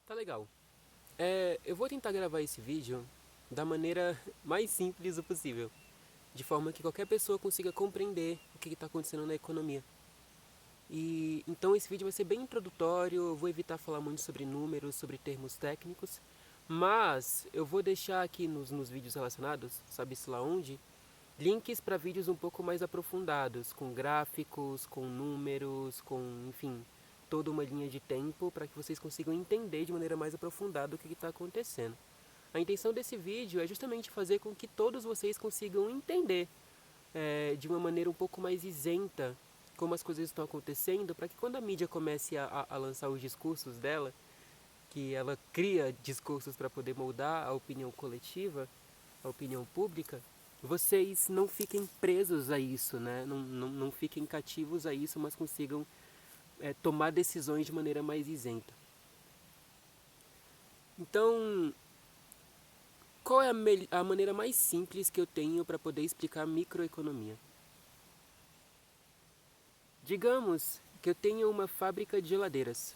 Tá legal. Eu vou tentar gravar esse vídeo da maneira mais simples possível, de forma que qualquer pessoa consiga compreender o que está acontecendo na economia. E então esse vídeo vai ser bem introdutório, eu vou evitar falar muito sobre números, sobre termos técnicos, mas eu vou deixar aqui nos vídeos relacionados, sabe-se lá onde, links para vídeos um pouco mais aprofundados, com gráficos, com números, com, enfim, toda uma linha de tempo para que vocês consigam entender de maneira mais aprofundada o que está acontecendo. A intenção desse vídeo é justamente fazer com que todos vocês consigam entender de uma maneira um pouco mais isenta como as coisas estão acontecendo, para que quando a mídia comece a lançar os discursos dela, que ela cria discursos para poder moldar a opinião coletiva, a opinião pública, vocês não fiquem presos a isso, né? Não fiquem cativos a isso, mas consigam tomar decisões de maneira mais isenta. Então, qual é a maneira mais simples que eu tenho para poder explicar microeconomia? Digamos que eu tenho uma fábrica de geladeiras.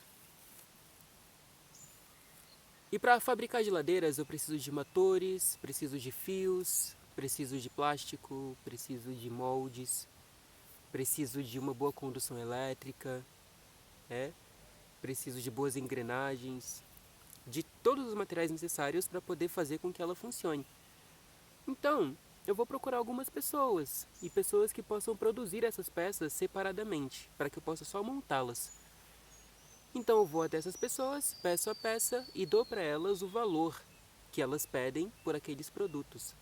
E para fabricar geladeiras eu preciso de motores, preciso de fios, preciso de plástico, preciso de moldes, preciso de uma boa condução elétrica, preciso de boas engrenagens, de todos os materiais necessários para poder fazer com que ela funcione. Então, eu vou procurar algumas pessoas e pessoas que possam produzir essas peças separadamente, para que eu possa só montá-las. Então eu vou até essas pessoas, peço a peça e dou para elas o valor que elas pedem por aqueles produtos.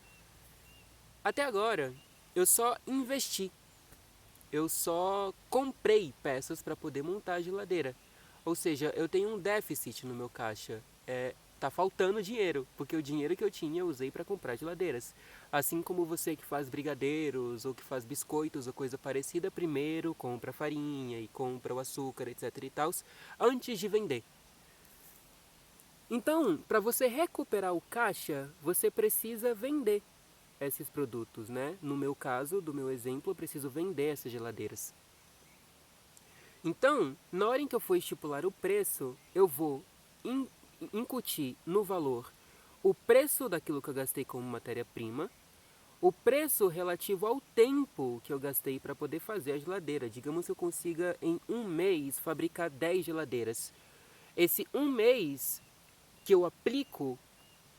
Até agora, eu só investi. Eu só comprei peças para poder montar a geladeira. Ou seja, eu tenho um déficit no meu caixa. Tá faltando dinheiro, porque o dinheiro que eu tinha eu usei para comprar geladeiras. Assim como você que faz brigadeiros ou que faz biscoitos ou coisa parecida, primeiro compra farinha e compra o açúcar, etc e tal, antes de vender. Então, para você recuperar o caixa, você precisa vender esses produtos, né? No meu caso, do meu exemplo, eu preciso vender essas geladeiras. Então, na hora em que eu for estipular o preço, eu vou incutir no valor o preço daquilo que eu gastei como matéria-prima, o preço relativo ao tempo que eu gastei para poder fazer a geladeira. Digamos que eu consiga em um mês fabricar 10 geladeiras. Esse um mês que eu aplico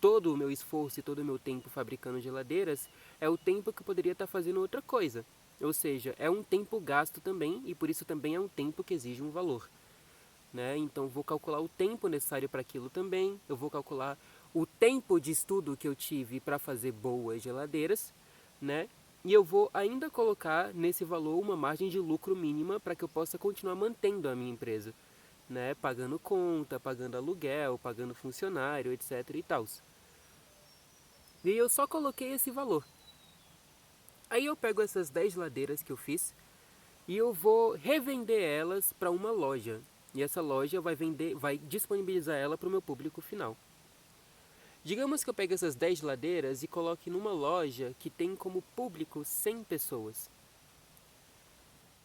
todo o meu esforço e todo o meu tempo fabricando geladeiras é o tempo que eu poderia estar fazendo outra coisa. Ou seja, é um tempo gasto também e por isso também é um tempo que exige um valor. Né? Então vou calcular o tempo necessário para aquilo também, eu vou calcular o tempo de estudo que eu tive para fazer boas geladeiras, né? E eu vou ainda colocar nesse valor uma margem de lucro mínima para que eu possa continuar mantendo a minha empresa, né? Pagando conta, pagando aluguel, pagando funcionário, etc e tal. E eu só coloquei esse valor. Aí eu pego essas 10 geladeiras que eu fiz e eu vou revender elas para uma loja. E essa loja vai disponibilizar ela para o meu público final. Digamos que eu pegue essas 10 geladeiras e coloque numa loja que tem como público 100 pessoas.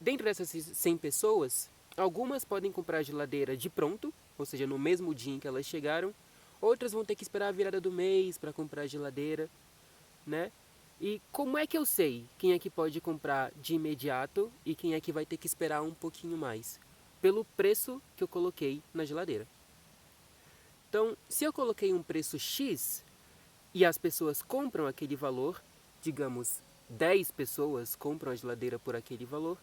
Dentro dessas 100 pessoas, algumas podem comprar a geladeira de pronto, ou seja, no mesmo dia em que elas chegaram. Outras vão ter que esperar a virada do mês para comprar a geladeira, né? E como é que eu sei quem é que pode comprar de imediato e quem é que vai ter que esperar um pouquinho mais? Pelo preço que eu coloquei na geladeira. Então, se eu coloquei um preço X e as pessoas compram aquele valor, digamos 10 pessoas compram a geladeira por aquele valor,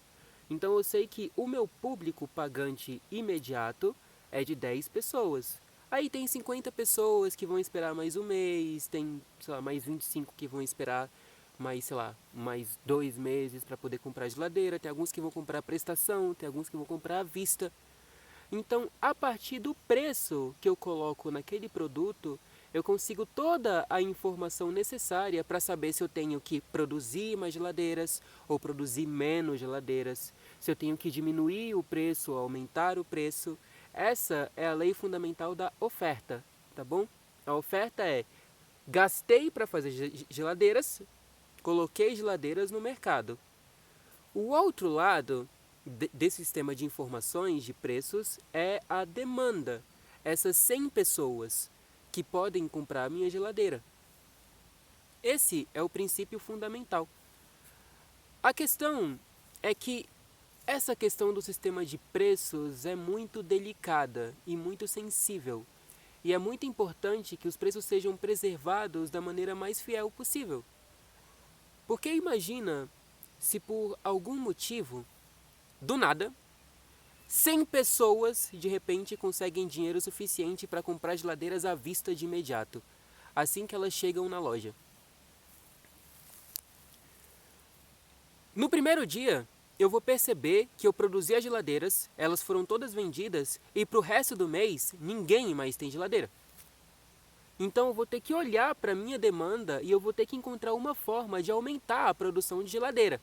então eu sei que o meu público pagante imediato é de 10 pessoas. Aí tem 50 pessoas que vão esperar mais um mês, tem, sei lá, mais 25 que vão esperar mais, sei lá, mais 2 meses para poder comprar a geladeira, tem alguns que vão comprar a prestação, tem alguns que vão comprar à vista. Então, a partir do preço que eu coloco naquele produto, eu consigo toda a informação necessária para saber se eu tenho que produzir mais geladeiras ou produzir menos geladeiras, se eu tenho que diminuir o preço ou aumentar o preço. Essa é a lei fundamental da oferta, tá bom? A oferta é: gastei para fazer geladeiras, coloquei geladeiras no mercado. O outro lado desse sistema de informações de preços é a demanda. essas 100 pessoas que podem comprar a minha geladeira. Esse é o princípio fundamental. A questão é que essa questão do sistema de preços é muito delicada e muito sensível. E é muito importante que os preços sejam preservados da maneira mais fiel possível. Porque imagina se por algum motivo, do nada, 100 pessoas de repente conseguem dinheiro suficiente para comprar geladeiras à vista de imediato, assim que elas chegam na loja. No primeiro dia, eu vou perceber que eu produzi as geladeiras, elas foram todas vendidas e para o resto do mês ninguém mais tem geladeira. Então eu vou ter que olhar para a minha demanda e eu vou ter que encontrar uma forma de aumentar a produção de geladeira.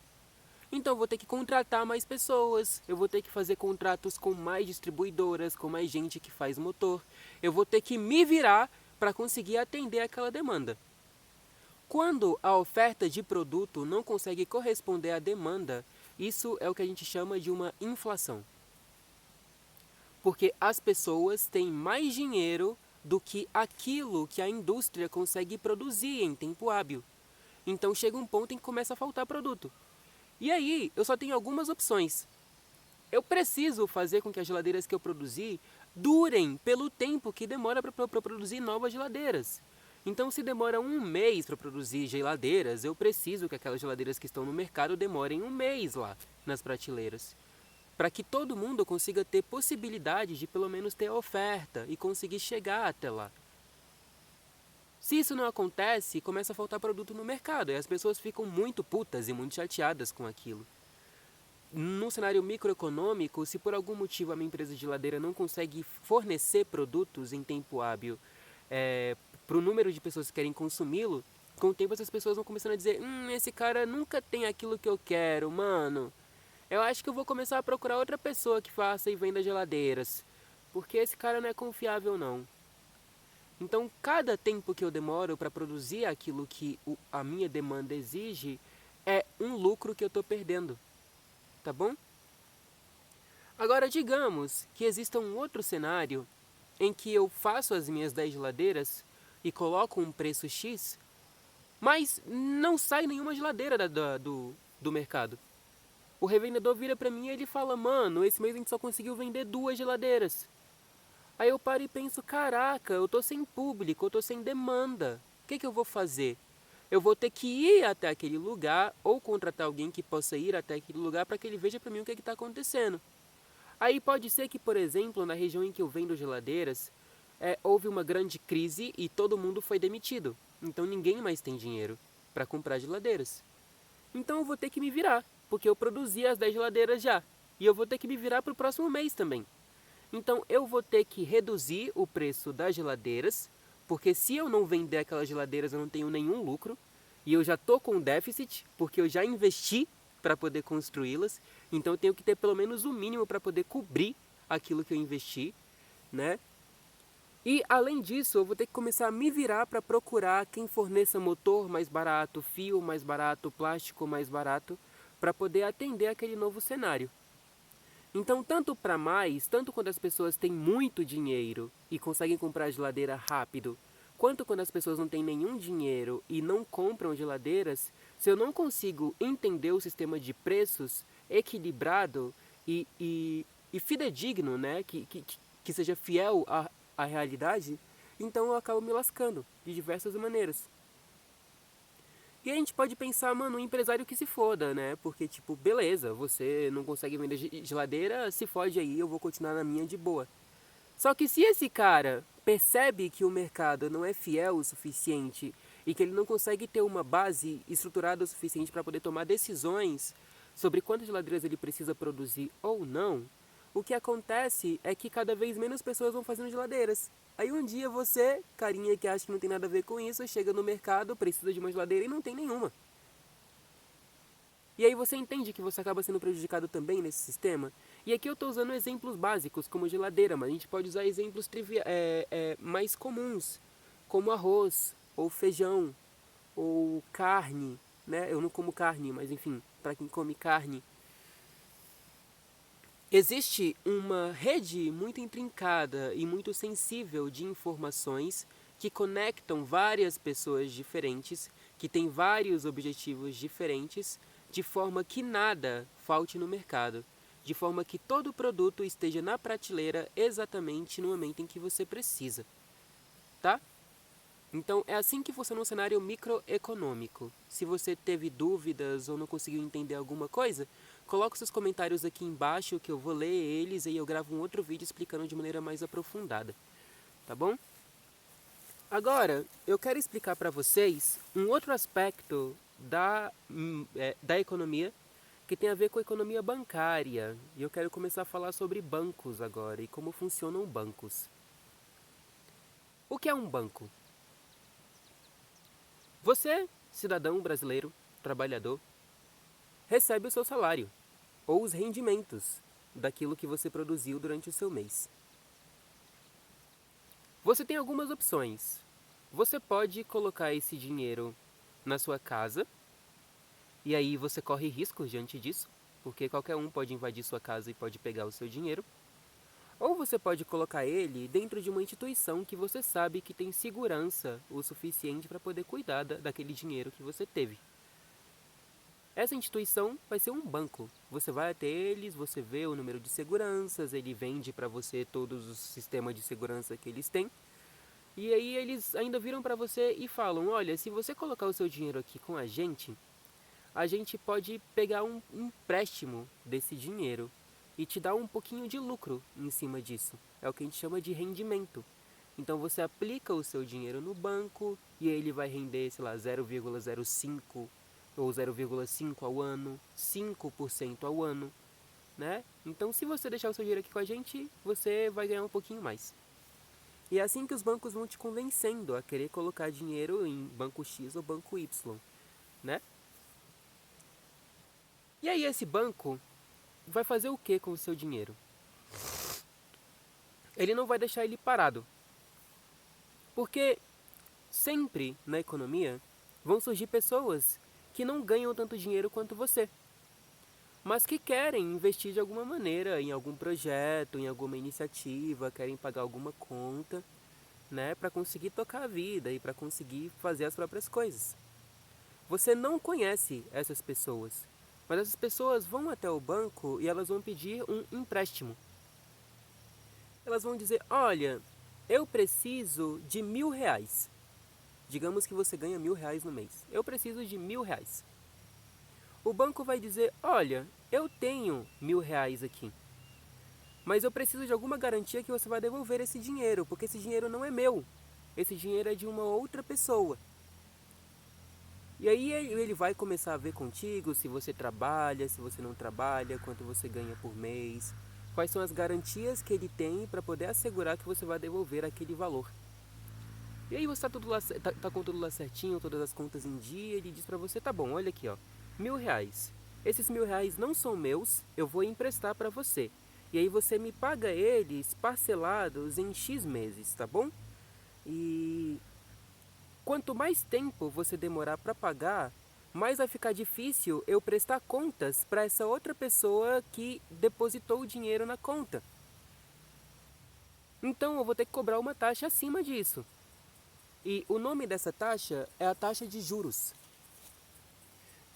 Então eu vou ter que contratar mais pessoas, eu vou ter que fazer contratos com mais distribuidoras, com mais gente que faz motor. Eu vou ter que me virar para conseguir atender aquela demanda. Quando a oferta de produto não consegue corresponder à demanda, isso é o que a gente chama de uma inflação. Porque as pessoas têm mais dinheiro do que aquilo que a indústria consegue produzir em tempo hábil. Então chega um ponto em que começa a faltar produto. E aí eu só tenho algumas opções. Eu preciso fazer com que as geladeiras que eu produzi durem pelo tempo que demora para produzir novas geladeiras. Então, se demora um mês para produzir geladeiras, eu preciso que aquelas geladeiras que estão no mercado demorem um mês lá nas prateleiras. Para que todo mundo consiga ter possibilidade de pelo menos ter a oferta e conseguir chegar até lá. Se isso não acontece, começa a faltar produto no mercado e as pessoas ficam muito putas e muito chateadas com aquilo. No cenário microeconômico, se por algum motivo a minha empresa de geladeira não consegue fornecer produtos em tempo hábil para o número de pessoas que querem consumi-lo, com o tempo essas pessoas vão começando a dizer: esse cara nunca tem aquilo que eu quero, mano. Eu acho que eu vou começar a procurar outra pessoa que faça e venda geladeiras, porque esse cara não é confiável não. Então, cada tempo que eu demoro para produzir aquilo que a minha demanda exige é um lucro que eu estou perdendo, tá bom? Agora, digamos que exista um outro cenário em que eu faço as minhas 10 geladeiras e coloco um preço X, mas não sai nenhuma geladeira do mercado. O revendedor vira para mim e ele fala: mano, esse mês a gente só conseguiu vender 2 geladeiras. Aí eu paro e penso: caraca, eu tô sem público, eu tô sem demanda. O que eu vou fazer? Eu vou ter que ir até aquele lugar ou contratar alguém que possa ir até aquele lugar para que ele veja para mim o que está acontecendo. Aí pode ser que, por exemplo, na região em que eu vendo geladeiras, houve uma grande crise e todo mundo foi demitido. Então ninguém mais tem dinheiro para comprar geladeiras. Então eu vou ter que me virar, porque eu produzi as 10 geladeiras já. E eu vou ter que me virar para o próximo mês também. Então eu vou ter que reduzir o preço das geladeiras, porque se eu não vender aquelas geladeiras eu não tenho nenhum lucro. E eu já estou com déficit, porque eu já investi para poder construí-las. Então eu tenho que ter pelo menos o mínimo para poder cobrir aquilo que eu investi, né? E além disso, eu vou ter que começar a me virar para procurar quem forneça motor mais barato, fio mais barato, plástico mais barato, para poder atender aquele novo cenário. Então, tanto para mais, tanto quando as pessoas têm muito dinheiro e conseguem comprar geladeira rápido, quanto quando as pessoas não têm nenhum dinheiro e não compram geladeiras, se eu não consigo entender o sistema de preços equilibrado e fidedigno, né, que seja fiel à realidade, então eu acabo me lascando de diversas maneiras. E a gente pode pensar, mano, um empresário que se foda, né? Porque, tipo, beleza, você não consegue vender geladeira, se fode aí, eu vou continuar na minha de boa. Só que se esse cara percebe que o mercado não é fiel o suficiente e que ele não consegue ter uma base estruturada o suficiente para poder tomar decisões sobre quantas geladeiras ele precisa produzir ou não, o que acontece é que cada vez menos pessoas vão fazendo geladeiras. Aí um dia você, carinha que acha que não tem nada a ver com isso, chega no mercado, precisa de uma geladeira e não tem nenhuma. E aí você entende que você acaba sendo prejudicado também nesse sistema? E aqui eu estou usando exemplos básicos, como geladeira, mas a gente pode usar exemplos mais comuns, como arroz, ou feijão, ou carne, né? Eu não como carne, mas enfim, para quem come carne. Existe uma rede muito intrincada e muito sensível de informações que conectam várias pessoas diferentes, que têm vários objetivos diferentes, de forma que nada falte no mercado, de forma que todo produto esteja na prateleira exatamente no momento em que você precisa, tá? Então é assim que funciona um cenário microeconômico. Se você teve dúvidas ou não conseguiu entender alguma coisa, coloque seus comentários aqui embaixo que eu vou ler eles e eu gravo um outro vídeo explicando de maneira mais aprofundada, tá bom? Agora, eu quero explicar para vocês um outro aspecto da economia que tem a ver com a economia bancária. E eu quero começar a falar sobre bancos agora e como funcionam bancos. O que é um banco? Você, cidadão brasileiro, trabalhador, recebe o seu salário ou os rendimentos daquilo que você produziu durante o seu mês. Você tem algumas opções. Você pode colocar esse dinheiro na sua casa e aí você corre riscos diante disso, porque qualquer um pode invadir sua casa e pode pegar o seu dinheiro. Ou você pode colocar ele dentro de uma instituição que você sabe que tem segurança o suficiente para poder cuidar daquele dinheiro que você teve. Essa instituição vai ser um banco. Você vai até eles, você vê o número de seguranças, ele vende para você todos os sistemas de segurança que eles têm. E aí eles ainda viram para você e falam, olha, se você colocar o seu dinheiro aqui com a gente pode pegar um empréstimo desse dinheiro e te dar um pouquinho de lucro em cima disso. É o que a gente chama de rendimento. Então você aplica o seu dinheiro no banco e ele vai render, sei lá, 0,05 ou 0,5 ao ano, 5% ao ano, né? Então se você deixar o seu dinheiro aqui com a gente, você vai ganhar um pouquinho mais. E é assim que os bancos vão te convencendo a querer colocar dinheiro em banco X ou banco Y, né? E aí esse banco vai fazer o que com o seu dinheiro? Ele não vai deixar ele parado. Porque sempre na economia vão surgir pessoas que não ganham tanto dinheiro quanto você, mas que querem investir de alguma maneira em algum projeto, em alguma iniciativa, querem pagar alguma conta, né, para conseguir tocar a vida e para conseguir fazer as próprias coisas. Você não conhece essas pessoas, mas essas pessoas vão até o banco e elas vão pedir um empréstimo. Elas vão dizer, olha, eu preciso de R$ 1.000. Digamos que você ganha R$ 1.000 no mês. Eu preciso de R$ 1.000. O banco vai dizer, olha, eu tenho R$ 1.000 aqui, mas eu preciso de alguma garantia que você vai devolver esse dinheiro, porque esse dinheiro não é meu. Esse dinheiro é de uma outra pessoa. E aí ele vai começar a ver contigo se você trabalha, se você não trabalha, quanto você ganha por mês, quais são as garantias que ele tem para poder assegurar que você vai devolver aquele valor. E aí você tá com tudo lá certinho, todas as contas em dia, ele diz para você, tá bom, olha aqui, ó, R$ 1.000. Esses R$ 1.000 não são meus, eu vou emprestar para você. E aí você me paga eles parcelados em X meses, tá bom? E quanto mais tempo você demorar para pagar, mais vai ficar difícil eu prestar contas para essa outra pessoa que depositou o dinheiro na conta. Então eu vou ter que cobrar uma taxa acima disso. E o nome dessa taxa é a taxa de juros.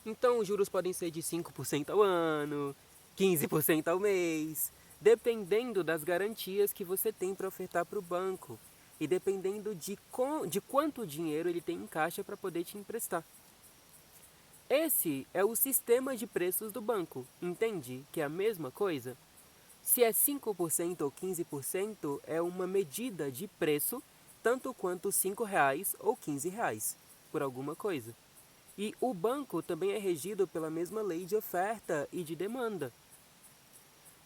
Então os juros podem ser de 5% ao ano, 15% ao mês, dependendo das garantias que você tem para ofertar para o banco e dependendo de quanto dinheiro ele tem em caixa para poder te emprestar. Esse é o sistema de preços do banco, entende que é a mesma coisa? Se é 5% ou 15% é uma medida de preço, tanto quanto R$ 5 ou R$ 15 por alguma coisa. E o banco também é regido pela mesma lei de oferta e de demanda.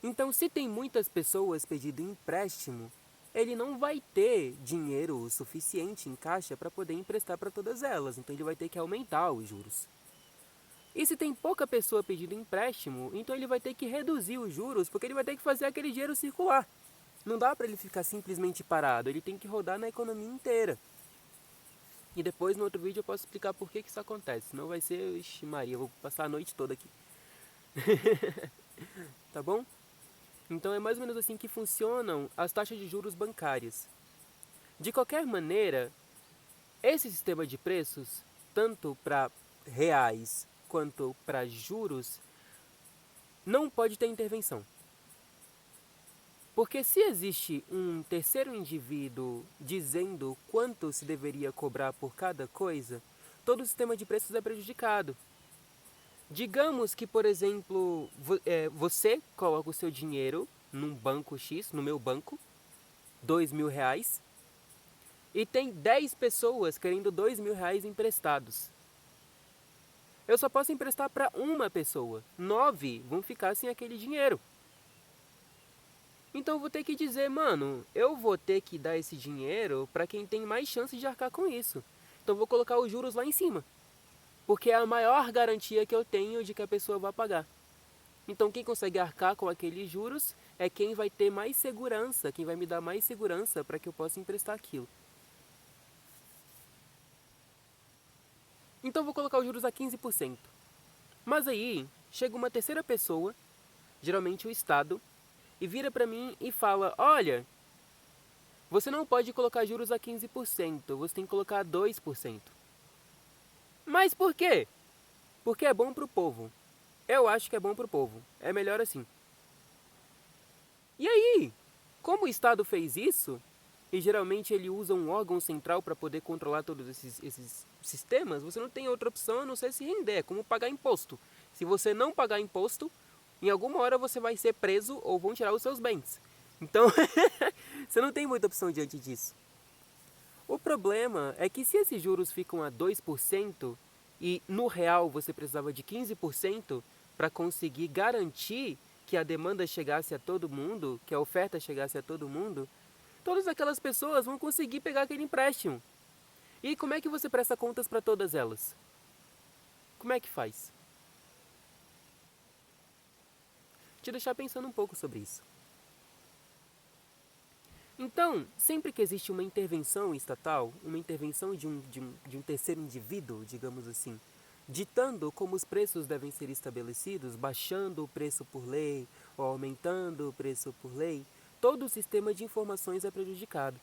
Então, se tem muitas pessoas pedindo empréstimo, ele não vai ter dinheiro suficiente em caixa para poder emprestar para todas elas. Então, ele vai ter que aumentar os juros. E se tem pouca pessoa pedindo empréstimo, então ele vai ter que reduzir os juros, porque ele vai ter que fazer aquele dinheiro circular. Não dá para ele ficar simplesmente parado, ele tem que rodar na economia inteira. E depois no outro vídeo eu posso explicar por que isso acontece, senão vai ser, ixi Maria, eu vou passar a noite toda aqui. Tá bom? Então é mais ou menos assim que funcionam as taxas de juros bancárias. De qualquer maneira, esse sistema de preços, tanto para reais quanto para juros, não pode ter intervenção. Porque se existe um terceiro indivíduo dizendo quanto se deveria cobrar por cada coisa, todo o sistema de preços é prejudicado. Digamos que, por exemplo, você coloca o seu dinheiro num banco X, no meu banco, R$ 2.000, e tem 10 pessoas querendo R$ 2.000 emprestados. Eu só posso emprestar para uma pessoa. 9 vão ficar sem aquele dinheiro. Então eu vou ter que dizer, mano, eu vou ter que dar esse dinheiro para quem tem mais chance de arcar com isso. Então eu vou colocar os juros lá em cima. Porque é a maior garantia que eu tenho de que a pessoa vai pagar. Então quem consegue arcar com aqueles juros é quem vai ter mais segurança, quem vai me dar mais segurança para que eu possa emprestar aquilo. Então eu vou colocar os juros a 15%. Mas aí chega uma terceira pessoa, geralmente o Estado, e vira para mim e fala, olha, você não pode colocar juros a 15%, você tem que colocar a 2%. Mas por quê? Porque é bom para o povo. Eu acho que é bom para o povo. É melhor assim. E aí, como o Estado fez isso, e geralmente ele usa um órgão central para poder controlar todos esses sistemas, você não tem outra opção a não ser se render, é como pagar imposto. Se você não pagar imposto, em alguma hora você vai ser preso ou vão tirar os seus bens. Então, você não tem muita opção diante disso. O problema é que se esses juros ficam a 2% e no real você precisava de 15% para conseguir garantir que a demanda chegasse a todo mundo, que a oferta chegasse a todo mundo, todas aquelas pessoas vão conseguir pegar aquele empréstimo. E como é que você presta contas para todas elas? Como é que faz? Te deixar pensando um pouco sobre isso. Então, sempre que existe uma intervenção estatal, uma intervenção de um terceiro indivíduo, digamos assim, ditando como os preços devem ser estabelecidos, baixando o preço por lei ou aumentando o preço por lei, todo o sistema de informações é prejudicado.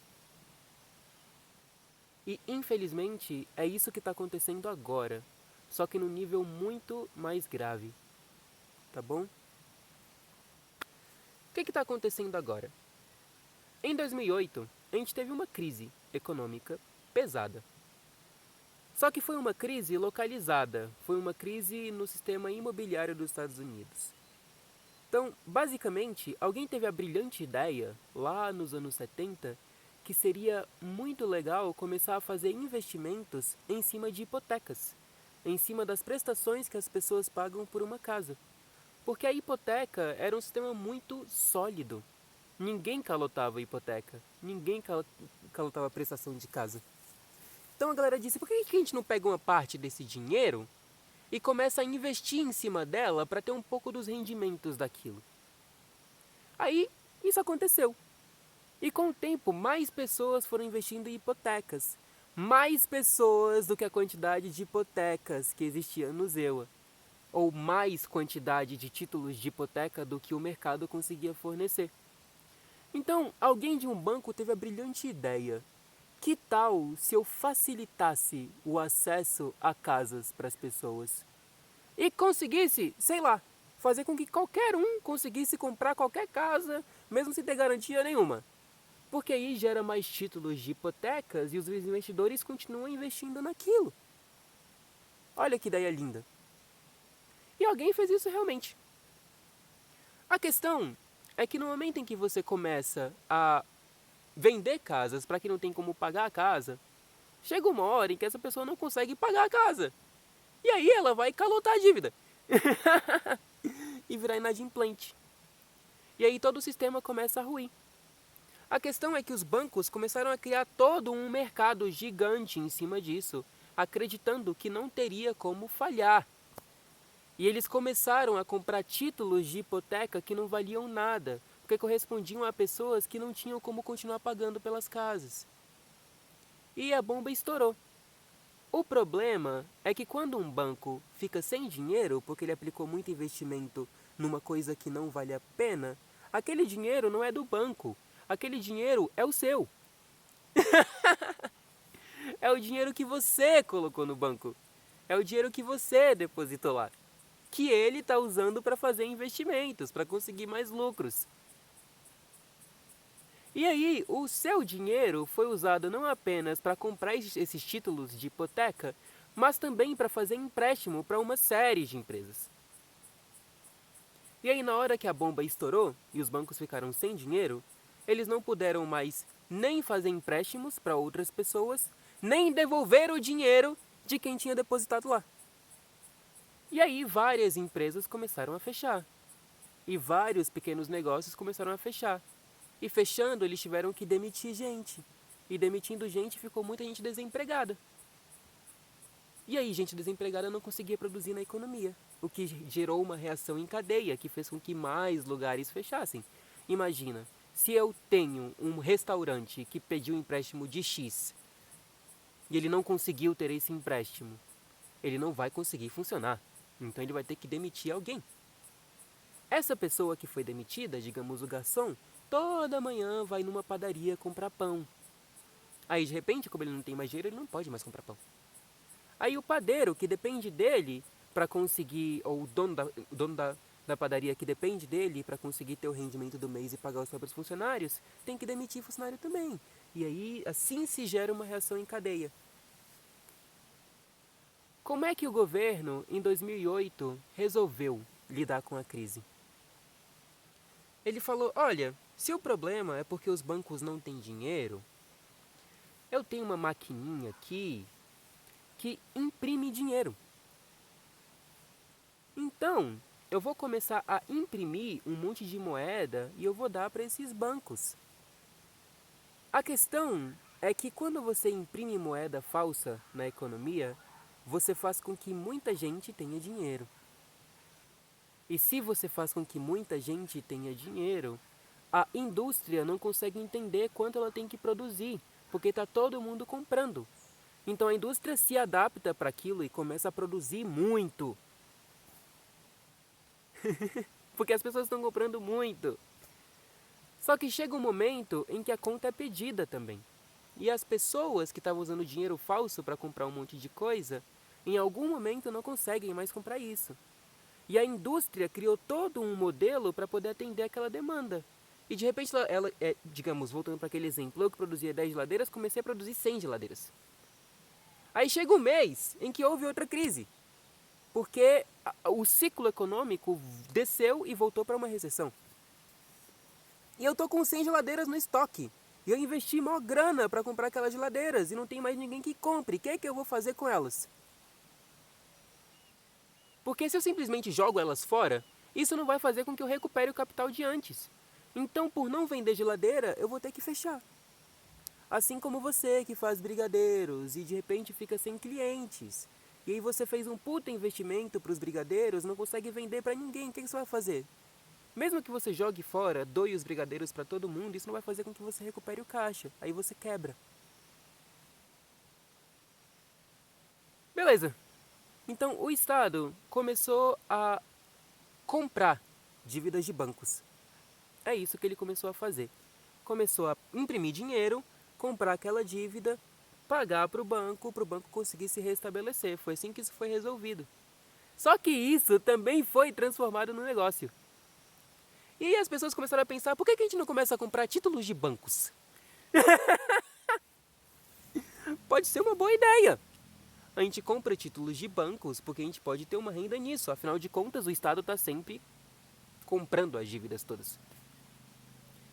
E, infelizmente, é isso que está acontecendo agora, só que num nível muito mais grave. Tá bom? O que está acontecendo agora? Em 2008, a gente teve uma crise econômica pesada. Só que foi uma crise localizada, foi uma crise no sistema imobiliário dos Estados Unidos. Então, basicamente, alguém teve a brilhante ideia, lá nos anos 70, que seria muito legal começar a fazer investimentos em cima de hipotecas, em cima das prestações que as pessoas pagam por uma casa. Porque a hipoteca era um sistema muito sólido. Ninguém calotava a hipoteca, ninguém calotava a prestação de casa. Então a galera disse, por que a gente não pega uma parte desse dinheiro e começa a investir em cima dela para ter um pouco dos rendimentos daquilo? Aí isso aconteceu. E com o tempo, mais pessoas foram investindo em hipotecas. Mais pessoas do que a quantidade de hipotecas que existia no ZEUA. Ou mais quantidade de títulos de hipoteca do que o mercado conseguia fornecer. Então, alguém de um banco teve a brilhante ideia. Que tal se eu facilitasse o acesso a casas para as pessoas? E conseguisse, sei lá, fazer com que qualquer um conseguisse comprar qualquer casa, mesmo sem ter garantia nenhuma. Porque aí gera mais títulos de hipotecas e os investidores continuam investindo naquilo. Olha que ideia linda. E alguém fez isso realmente. A questão é que no momento em que você começa a vender casas para quem não tem como pagar a casa, chega uma hora em que essa pessoa não consegue pagar a casa. E aí ela vai calotar a dívida. E virar inadimplente. E aí todo o sistema começa a ruir. A questão é que os bancos começaram a criar todo um mercado gigante em cima disso, acreditando que não teria como falhar. E eles começaram a comprar títulos de hipoteca que não valiam nada, porque correspondiam a pessoas que não tinham como continuar pagando pelas casas. E a bomba estourou. O problema é que quando um banco fica sem dinheiro, porque ele aplicou muito investimento numa coisa que não vale a pena, aquele dinheiro não é do banco, aquele dinheiro é o seu. É o dinheiro que você colocou no banco, é o dinheiro que você depositou lá, que ele está usando para fazer investimentos, para conseguir mais lucros. E aí, o seu dinheiro foi usado não apenas para comprar esses títulos de hipoteca, mas também para fazer empréstimo para uma série de empresas. E aí, na hora que a bomba estourou e os bancos ficaram sem dinheiro, eles não puderam mais nem fazer empréstimos para outras pessoas, nem devolver o dinheiro de quem tinha depositado lá. E aí, várias empresas começaram a fechar. E vários pequenos negócios começaram a fechar. E fechando, eles tiveram que demitir gente. E demitindo gente, ficou muita gente desempregada. E aí, gente desempregada não conseguia produzir na economia, o que gerou uma reação em cadeia, que fez com que mais lugares fechassem. Imagina, se eu tenho um restaurante que pediu um empréstimo de X, e ele não conseguiu ter esse empréstimo, ele não vai conseguir funcionar. Então ele vai ter que demitir alguém. Essa pessoa que foi demitida, digamos o garçom, toda manhã vai numa padaria comprar pão. Aí de repente, como ele não tem mais dinheiro, ele não pode mais comprar pão. Aí o padeiro, que depende dele para conseguir, ou o dono da padaria que depende dele para conseguir ter o rendimento do mês e pagar os próprios funcionários, tem que demitir funcionário também. E aí assim se gera uma reação em cadeia. Como é que o governo, em 2008, resolveu lidar com a crise? Ele falou, olha, se o problema é porque os bancos não têm dinheiro, eu tenho uma maquininha aqui que imprime dinheiro. Então, eu vou começar a imprimir um monte de moeda e eu vou dar para esses bancos. A questão é que quando você imprime moeda falsa na economia, você faz com que muita gente tenha dinheiro. E se você faz com que muita gente tenha dinheiro, a indústria não consegue entender quanto ela tem que produzir, porque está todo mundo comprando. Então a indústria se adapta para aquilo e começa a produzir muito. Porque as pessoas estão comprando muito. Só que chega um momento em que a conta é pedida também. E as pessoas que estavam usando dinheiro falso para comprar um monte de coisa, em algum momento não conseguem mais comprar isso. E a indústria criou todo um modelo para poder atender aquela demanda. E de repente, digamos, voltando para aquele exemplo, eu que produzia 10 geladeiras, comecei a produzir 100 geladeiras. Aí chega um mês em que houve outra crise. Porque o ciclo econômico desceu e voltou para uma recessão. E eu tô com 100 geladeiras no estoque. E eu investi maior grana para comprar aquelas geladeiras e não tem mais ninguém que compre. O que é que eu vou fazer com elas? Porque se eu simplesmente jogo elas fora, isso não vai fazer com que eu recupere o capital de antes. Então, por não vender geladeira, eu vou ter que fechar. Assim como você que faz brigadeiros e de repente fica sem clientes. E aí você fez um puta investimento para os brigadeiros, não consegue vender para ninguém. O que você vai fazer? Mesmo que você jogue fora, doe os brigadeiros para todo mundo, isso não vai fazer com que você recupere o caixa. Aí você quebra. Beleza. Então o Estado começou a comprar dívidas de bancos. É isso que ele começou a fazer. Começou a imprimir dinheiro, comprar aquela dívida, pagar para o banco conseguir se restabelecer. Foi assim que isso foi resolvido. Só que isso também foi transformado no negócio. E aí as pessoas começaram a pensar, por que a gente não começa a comprar títulos de bancos? Pode ser uma boa ideia. A gente compra títulos de bancos porque a gente pode ter uma renda nisso. Afinal de contas, o Estado está sempre comprando as dívidas todas.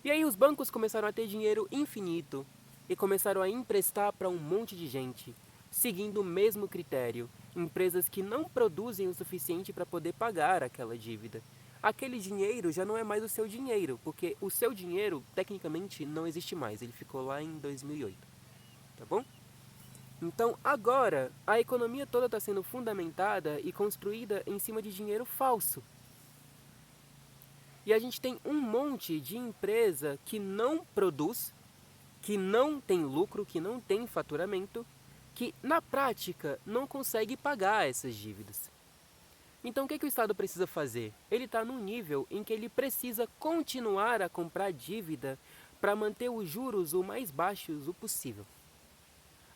E aí os bancos começaram a ter dinheiro infinito e começaram a emprestar para um monte de gente, seguindo o mesmo critério. Empresas que não produzem o suficiente para poder pagar aquela dívida. Aquele dinheiro já não é mais o seu dinheiro, porque o seu dinheiro, tecnicamente, não existe mais. Ele ficou lá em 2008, tá bom? Então, agora, a economia toda está sendo fundamentada e construída em cima de dinheiro falso. E a gente tem um monte de empresa que não produz, que não tem lucro, que não tem faturamento, que na prática não consegue pagar essas dívidas. Então o que o Estado precisa fazer? Ele está num nível em que ele precisa continuar a comprar dívida para manter os juros o mais baixos o possível.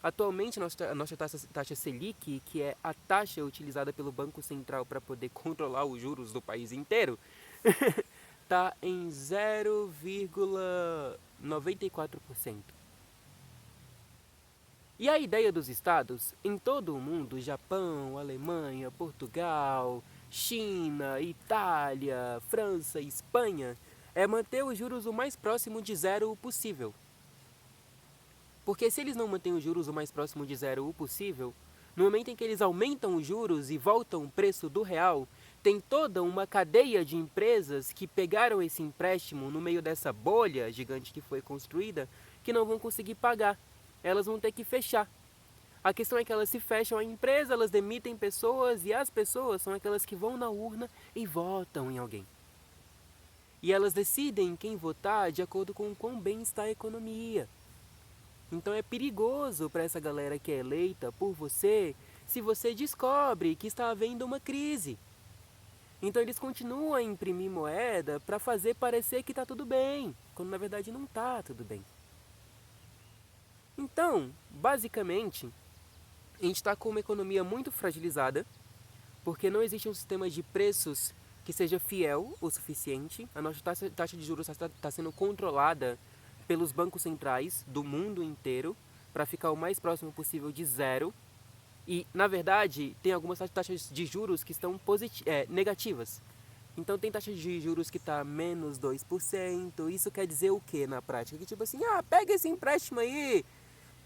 Atualmente, a nossa taxa Selic, que é a taxa utilizada pelo Banco Central para poder controlar os juros do país inteiro, está em 0,94%. E a ideia dos estados em todo o mundo, Japão, Alemanha, Portugal, China, Itália, França, Espanha, é manter os juros o mais próximo de zero possível. Porque se eles não mantêm os juros o mais próximo de zero possível, no momento em que eles aumentam os juros e voltam o preço do real, tem toda uma cadeia de empresas que pegaram esse empréstimo no meio dessa bolha gigante que foi construída, que não vão conseguir pagar. Elas vão ter que fechar. A questão é que elas se fecham a empresa, elas demitem pessoas e as pessoas são aquelas que vão na urna e votam em alguém. E elas decidem quem votar de acordo com o quão bem está a economia. Então é perigoso para essa galera que é eleita por você se você descobre que está havendo uma crise. Então eles continuam a imprimir moeda para fazer parecer que está tudo bem, quando na verdade não está tudo bem. Então, basicamente, a gente está com uma economia muito fragilizada, porque não existe um sistema de preços que seja fiel o suficiente. A nossa taxa de juros está sendo controlada pelos bancos centrais do mundo inteiro para ficar o mais próximo possível de zero. E, na verdade, tem algumas taxas de juros que estão negativas. Então tem taxa de juros que está menos 2%. Isso quer dizer o que na prática? Que tipo assim, pega esse empréstimo aí,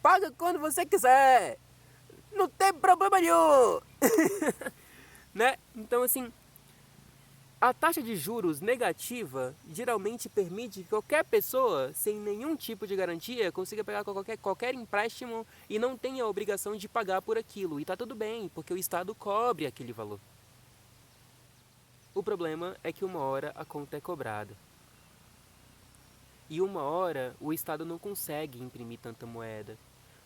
paga quando você quiser, não tem problema nenhum. Né? Então assim, a taxa de juros negativa geralmente permite que qualquer pessoa, sem nenhum tipo de garantia, consiga pegar qualquer empréstimo e não tenha a obrigação de pagar por aquilo. E tá tudo bem, porque o Estado cobre aquele valor. O problema é que uma hora a conta é cobrada. E uma hora o Estado não consegue imprimir tanta moeda.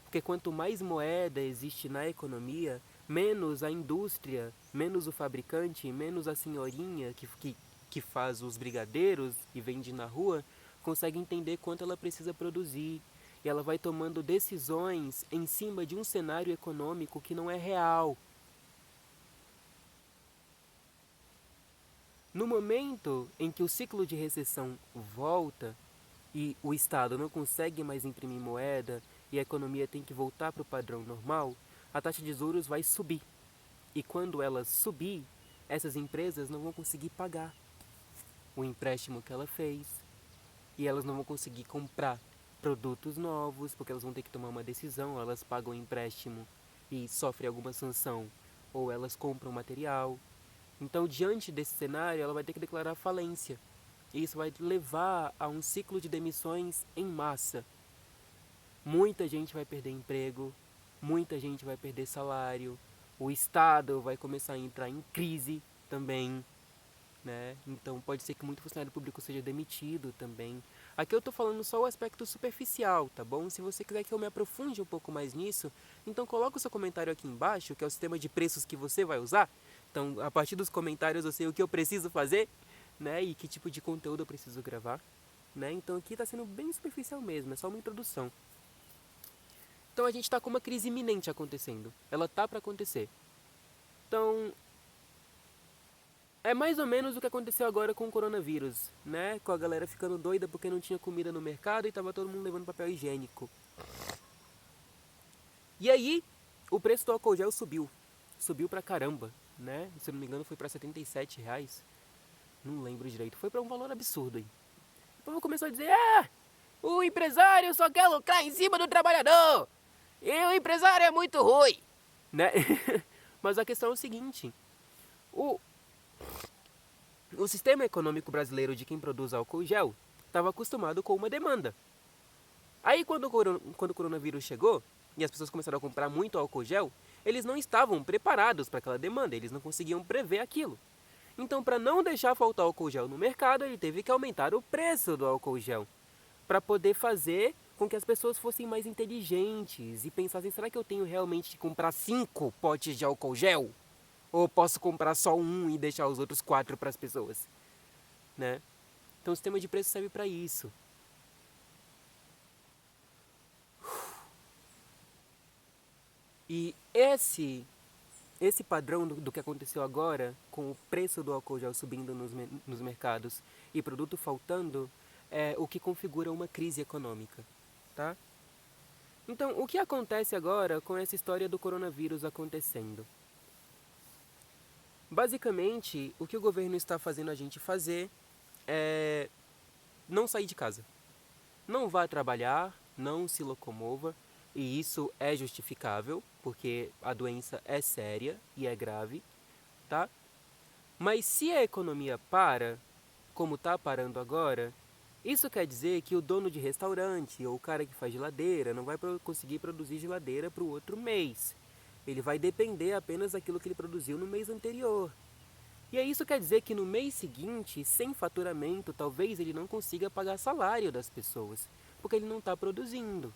Porque quanto mais moeda existe na economia, menos a indústria, menos o fabricante, menos a senhorinha que faz os brigadeiros e vende na rua, consegue entender quanto ela precisa produzir. E ela vai tomando decisões em cima de um cenário econômico que não é real. No momento em que o ciclo de recessão volta e o Estado não consegue mais imprimir moeda e a economia tem que voltar para o padrão normal, a taxa de juros vai subir. E quando ela subir, essas empresas não vão conseguir pagar o empréstimo que ela fez. E elas não vão conseguir comprar produtos novos, porque elas vão ter que tomar uma decisão, elas pagam o empréstimo e sofrem alguma sanção, ou elas compram material. Então, diante desse cenário, ela vai ter que declarar falência. E isso vai levar a um ciclo de demissões em massa. Muita gente vai perder emprego, muita gente vai perder salário, o Estado vai começar a entrar em crise também, né? Então pode ser que muito funcionário público seja demitido também. Aqui eu estou falando só o aspecto superficial, tá bom? Se você quiser que eu me aprofunde um pouco mais nisso, então coloca o seu comentário aqui embaixo, que é o sistema de preços que você vai usar. Então, a partir dos comentários eu sei o que eu preciso fazer, né? E que tipo de conteúdo eu preciso gravar, né? Então aqui está sendo bem superficial mesmo, é só uma introdução. Então a gente está com uma crise iminente acontecendo. Ela tá para acontecer. Então, é mais ou menos o que aconteceu agora com o coronavírus, né? Com a galera ficando doida porque não tinha comida no mercado e tava todo mundo levando papel higiênico. E aí, o preço do álcool gel subiu. Subiu pra caramba, né? Se eu não me engano foi pra R$77. Não lembro direito. Foi pra um valor absurdo aí. O povo começou a dizer, o empresário só quer lucrar em cima do trabalhador. E o empresário é muito ruim, né? Mas a questão é o seguinte, o sistema econômico brasileiro de quem produz álcool gel estava acostumado com uma demanda. Aí quando o coronavírus chegou e as pessoas começaram a comprar muito álcool gel, eles não estavam preparados para aquela demanda, eles não conseguiam prever aquilo. Então, para não deixar faltar álcool gel no mercado, ele teve que aumentar o preço do álcool gel para poder fazer com que as pessoas fossem mais inteligentes e pensassem, será que eu tenho realmente que comprar 5 potes de álcool gel? Ou posso comprar só um e deixar os outros 4 para as pessoas, né? Então o sistema de preço serve para isso. E esse padrão do que aconteceu agora, com o preço do álcool gel subindo nos mercados e produto faltando, é o que configura uma crise econômica, tá? Então, o que acontece agora com essa história do coronavírus acontecendo? Basicamente, o que o governo está fazendo a gente fazer é não sair de casa. Não vá trabalhar, não se locomova, e isso é justificável, porque a doença é séria e é grave, tá? Mas se a economia para, como está parando agora, isso quer dizer que o dono de restaurante ou o cara que faz geladeira não vai conseguir produzir geladeira para o outro mês. Ele vai depender apenas daquilo que ele produziu no mês anterior. E aí isso quer dizer que no mês seguinte, sem faturamento, talvez ele não consiga pagar salário das pessoas, porque ele não está produzindo.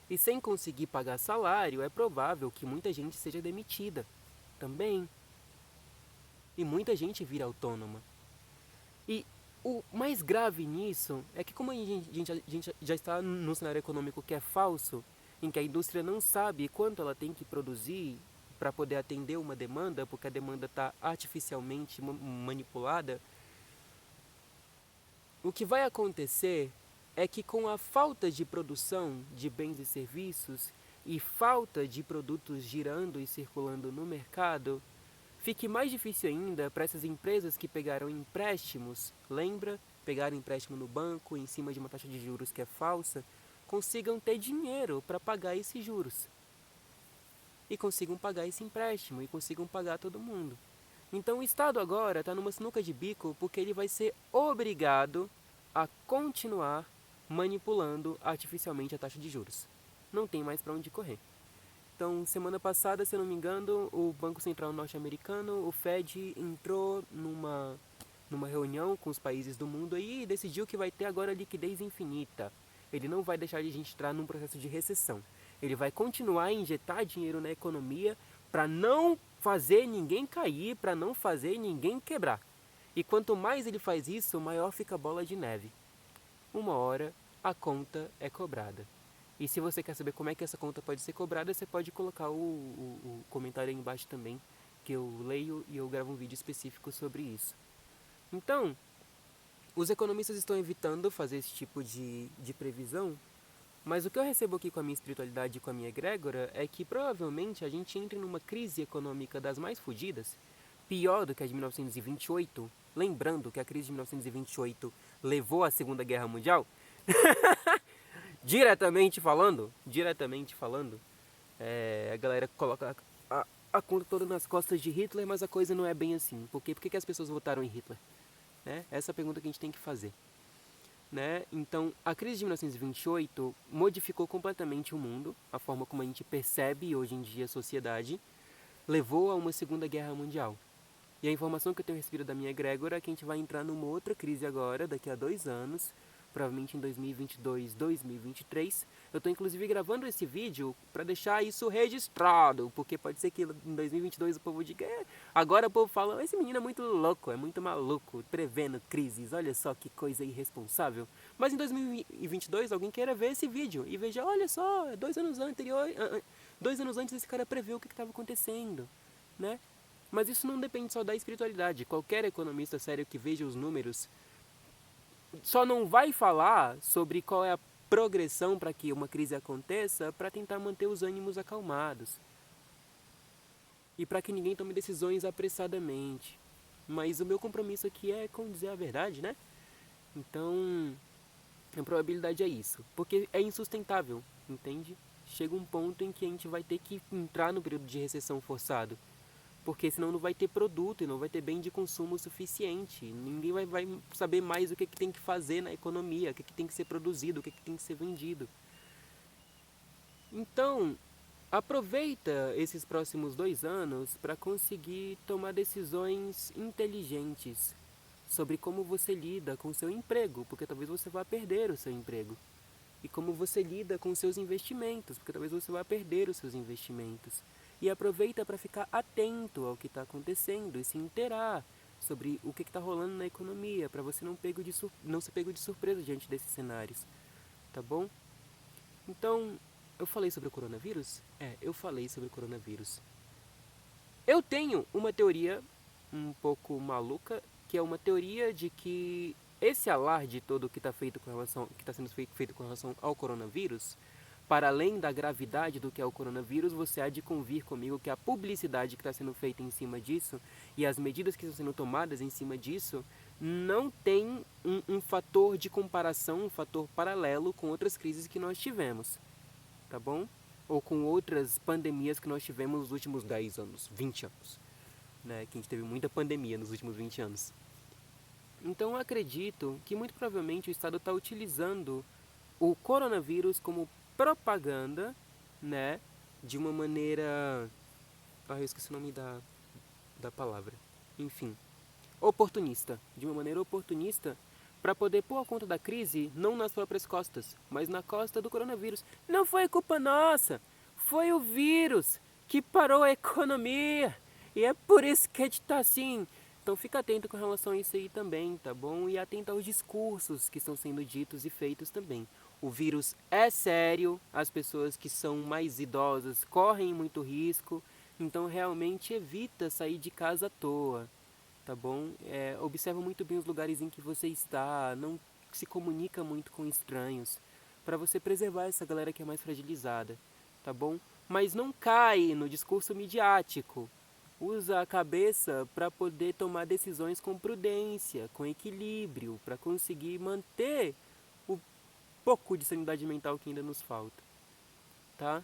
E sem conseguir pagar salário, é provável que muita gente seja demitida também. E muita gente vira autônoma. E o mais grave nisso é que como a gente já está num cenário econômico que é falso, em que a indústria não sabe quanto ela tem que produzir para poder atender uma demanda, porque a demanda está artificialmente manipulada, o que vai acontecer é que com a falta de produção de bens e serviços e falta de produtos girando e circulando no mercado, fique mais difícil ainda para essas empresas que pegaram empréstimos, lembra? Pegaram empréstimo no banco em cima de uma taxa de juros que é falsa, consigam ter dinheiro para pagar esses juros. E consigam pagar esse empréstimo, e consigam pagar todo mundo. Então o Estado agora está numa sinuca de bico porque ele vai ser obrigado a continuar manipulando artificialmente a taxa de juros. Não tem mais para onde correr. Então, semana passada, se eu não me engano, o Banco Central norte-americano, o Fed, entrou numa reunião com os países do mundo aí e decidiu que vai ter agora liquidez infinita. Ele não vai deixar de a gente entrar num processo de recessão. Ele vai continuar a injetar dinheiro na economia para não fazer ninguém cair, para não fazer ninguém quebrar. E quanto mais ele faz isso, maior fica a bola de neve. Uma hora a conta é cobrada. E se você quer saber como é que essa conta pode ser cobrada, você pode colocar o comentário aí embaixo também, que eu leio e eu gravo um vídeo específico sobre isso. Então, os economistas estão evitando fazer esse tipo de previsão, mas o que eu recebo aqui com a minha espiritualidade e com a minha egrégora é que provavelmente a gente entre numa crise econômica das mais fodidas, pior do que a de 1928, lembrando que a crise de 1928 levou à Segunda Guerra Mundial. Diretamente falando, a galera coloca a conta toda nas costas de Hitler, mas a coisa não é bem assim. Por quê? Por que as pessoas votaram em Hitler? Né? Essa é a pergunta que a gente tem que fazer. Né? Então, a crise de 1928 modificou completamente o mundo, a forma como a gente percebe hoje em dia a sociedade, levou a uma Segunda Guerra Mundial. E a informação que eu tenho recebido da minha egrégora é que a gente vai entrar numa outra crise agora, daqui a 2 anos, provavelmente em 2022, 2023. Eu estou inclusive gravando esse vídeo para deixar isso registrado, porque pode ser que em 2022 o povo diga, agora o povo fala, esse menino é muito louco, é muito maluco, prevendo crises, olha só que coisa irresponsável. Mas em 2022 alguém queira ver esse vídeo e veja, olha só, 2 anos anterior, 2 anos antes esse cara previu o que estava acontecendo, né? Mas isso não depende só da espiritualidade. Qualquer economista sério que veja os números só não vai falar sobre qual é a progressão para que uma crise aconteça para tentar manter os ânimos acalmados. E para que ninguém tome decisões apressadamente. Mas o meu compromisso aqui é com dizer a verdade, né? Então, a probabilidade é isso. Porque é insustentável, entende? Chega um ponto em que a gente vai ter que entrar no período de recessão forçado. Porque senão não vai ter produto e não vai ter bem de consumo suficiente. Ninguém vai saber mais o que tem que fazer na economia, o que tem que ser produzido, o que tem que ser vendido. Então, aproveita esses próximos 2 anos para conseguir tomar decisões inteligentes sobre como você lida com o seu emprego, porque talvez você vá perder o seu emprego. E como você lida com os seus investimentos, porque talvez você vá perder os seus investimentos. e aproveita para ficar atento ao que está acontecendo e se inteirar sobre o que está rolando na economia, para você não ser pego de surpresa diante desses cenários, tá bom? Então, eu falei sobre o coronavírus? Eu falei sobre o coronavírus. Eu tenho uma teoria um pouco maluca, que é uma teoria de que esse alarde todo que está sendo feito com relação ao coronavírus, para além da gravidade do que é o coronavírus, você há de convir comigo que a publicidade que está sendo feita em cima disso e as medidas que estão sendo tomadas em cima disso não tem um fator de comparação, um fator paralelo com outras crises que nós tivemos, tá bom? Ou com outras pandemias que nós tivemos nos últimos 10 anos, 20 anos, né? Que a gente teve muita pandemia nos últimos 20 anos. Então eu acredito que muito provavelmente o Estado está utilizando o coronavírus como propaganda, né? De uma maneira... eu esqueci o nome da palavra. Enfim, oportunista. De uma maneira oportunista para poder pôr a conta da crise não nas próprias costas, mas na costa do coronavírus. Não foi culpa nossa, foi o vírus que parou a economia. E é por isso que a gente tá assim. Então fica atento com relação a isso aí também, tá bom? E atento aos discursos que estão sendo ditos e feitos também. O vírus é sério, as pessoas que são mais idosas correm muito risco, então realmente evita sair de casa à toa, tá bom? Observa muito bem os lugares em que você está, não se comunica muito com estranhos, para você preservar essa galera que é mais fragilizada, tá bom? Mas não cai no discurso midiático. Usa a cabeça para poder tomar decisões com prudência, com equilíbrio, para conseguir manter o pouco de sanidade mental que ainda nos falta, tá?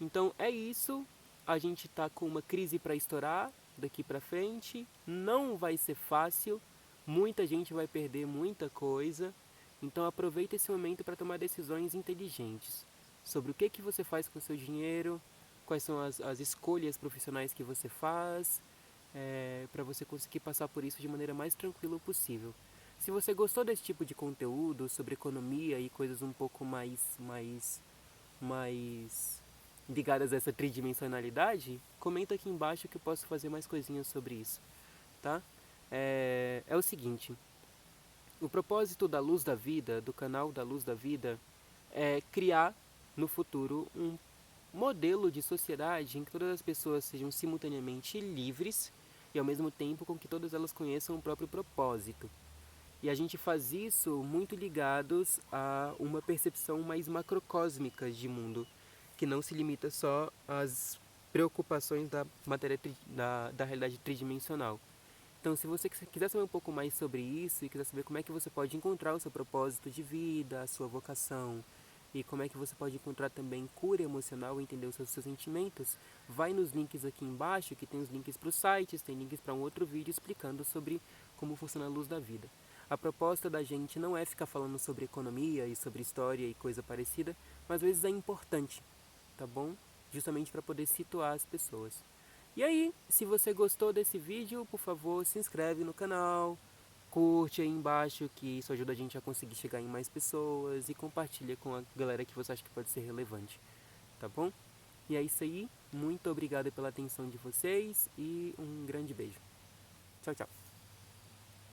Então é isso, a gente tá com uma crise para estourar daqui para frente, não vai ser fácil, muita gente vai perder muita coisa, então aproveita esse momento para tomar decisões inteligentes sobre o que você faz com o seu dinheiro, quais são as escolhas profissionais que você faz, para você conseguir passar por isso de maneira mais tranquila possível. Se você gostou desse tipo de conteúdo sobre economia e coisas um pouco mais ligadas a essa tridimensionalidade, comenta aqui embaixo que eu posso fazer mais coisinhas sobre isso, tá? É o seguinte, o propósito da Luz da Vida, do canal da Luz da Vida, é criar no futuro um modelo de sociedade em que todas as pessoas sejam simultaneamente livres e ao mesmo tempo com que todas elas conheçam o próprio propósito. E a gente faz isso muito ligados a uma percepção mais macrocósmica de mundo, que não se limita só às preocupações da matéria da realidade tridimensional. Então, se você quiser saber um pouco mais sobre isso e quiser saber como é que você pode encontrar o seu propósito de vida, a sua vocação, e como é que você pode encontrar também cura emocional e entender os seus sentimentos, vai nos links aqui embaixo, que tem os links para os sites, tem links para um outro vídeo explicando sobre como funciona a luz da vida. A proposta da gente não é ficar falando sobre economia e sobre história e coisa parecida, mas às vezes é importante, tá bom? Justamente para poder situar as pessoas. E aí, se você gostou desse vídeo, por favor, se inscreve no canal, curte aí embaixo, que isso ajuda a gente a conseguir chegar em mais pessoas, e compartilha com a galera que você acha que pode ser relevante, tá bom? E é isso aí, muito obrigado pela atenção de vocês e um grande beijo. Tchau, tchau.